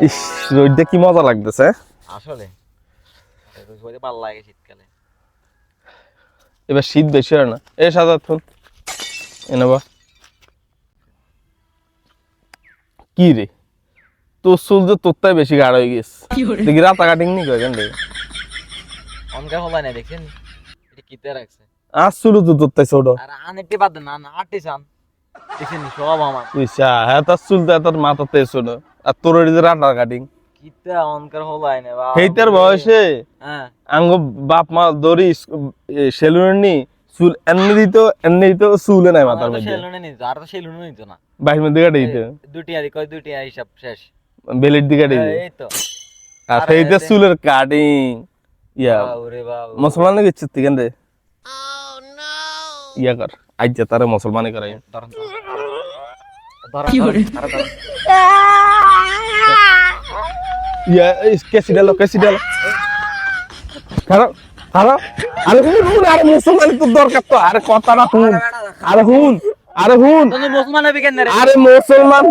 ইস রোদটা কি মজা লাগতেছে আসলে ভালো লাগে শীতকালে। এবার শীত বেশি হয় না এ সাজাত ফোন এনেবা কি রে তোর চুল যে তোরটাই বেশি গাঢ় হয়ে গেছে দেখি রাতা কাটিং নি কয় কেন অনকার হবাই না দেখছেন এটা কিতে রাখছে আর চুল তো তোরটাই ছোট আর আনেতে বাদ না না আটিসান দেখছেন সব আমার ইসা হ্যাঁ তার চুল তো তোর মাথাতে ছোট আর তোর ওই যে রাতা কাটিং কিতে অনকার হবাই না বাবা সেইটার বয়সে হ্যাঁ আঙ্গ বাপ মা দড়ি সেলুনের নি চুল এমনি দিত চুলে নাই মাথার মধ্যে সেলুনে নিত আর তো সেলুনে নিত না বাইরের মধ্যে কাটে দিত দুটি আর কয় দুটি আর হিসাব শেষ বেলের দিকে কাটে দিত এই তো আর সেইটা চুলের কাটিং ইয়া ওরে বাবা মুসলমান নাকি চিত্তি কেন রে ইয়া কর আজ যা তারে মুসলমানি করাই ধরন কি করে ইয়া কেসি ডালো খারাপ আরে হুন আরে মুসলমানি তো দরকার তো আরে কথাটা হুন আরে হুন তুমি মুসলমান হবি কেন রে আরে মুসলমান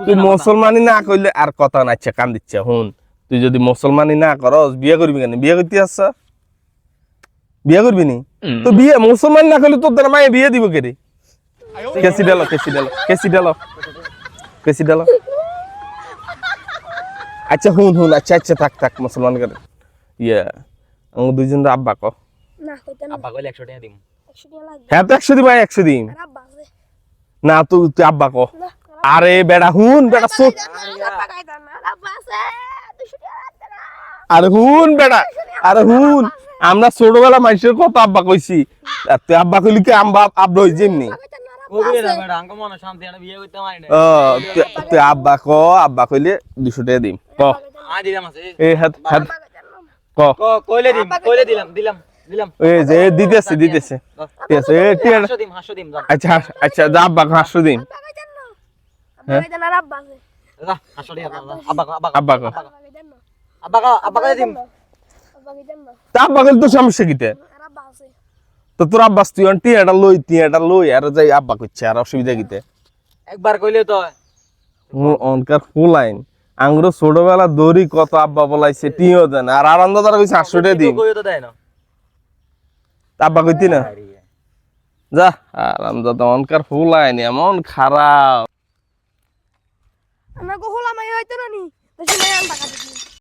তুই মুসলমানি না কইলে আর কথা নাচ্ছে কান দিচ্ছে হুন তুই যদি মুসলমানি না করস বিয়ে করবি কেন বিয়ে করতে আসছ বিয়ে করবি নি তো বিয়ে মুসলমান না করলে তোর দ্বারা মায়ে বিয়ে দিব কে রে কেসি ডালো আচ্ছা হুন আচ্ছা থাক মুসলমান করে ইয়া আমার দুইজন আব্বা ক না কইতে না আব্বা কইলে 100 টাকা দিম 100 টাকা লাগবে হ্যাঁ তো 100 দিবা 100 দিম আর আব্বা আছে না তুই আব্বা ক না আরে বেটা হুন বেটা সো আব্বা কইতা না আব্বা আছে 200 টাকা লাগবে না আরে হুন বেটা আরে হুন আমরা ছোটবেলা মানুষের কত আব্বা কইছি আর তুই আব্বা কইলি কি আব্বা হই যেমনি ওরে না ম্যাডাম আঙ্গ মনে শান্তি না বিয়ে করতে মারি না তুই আব্বা কইলে 200 টাকা দিম ক আ দিলাম আছে এই হাত ক কইলে দিলাম এই যে দিতেছে ঠিক আছে এই টিয়া 100 দিম আচ্ছা যা আব্বা 500 দিম আব্বা কইতা না আব্বা আছে যা 100 দিম আব্বা আব্বা ক আব্বা কইলে দিম আব্বা কইতা না তা আব্বা কইলে তো সমস্যা কিতে আর আব্বা আছে তো তোর আব্বা তুই টিয়াটা লই আর যাই আব্বা কইছে আর অসুবিধা কিতে একবার কইলে তো অনকার ফুলাইন আঙ্গুর ছোটবেলা দড়ি কত আব্বা বলাইছে টিও দেন আর আনন্দ তারা কইছে 800 টাকা দিম কইও তো দেয় না আব্বা কইতি না যা আনন্দ তো অনকার ফুলাইন এমন খারাপ আমরা গোহলা মাই হইতো না নি বেশি নাই টাকা দিই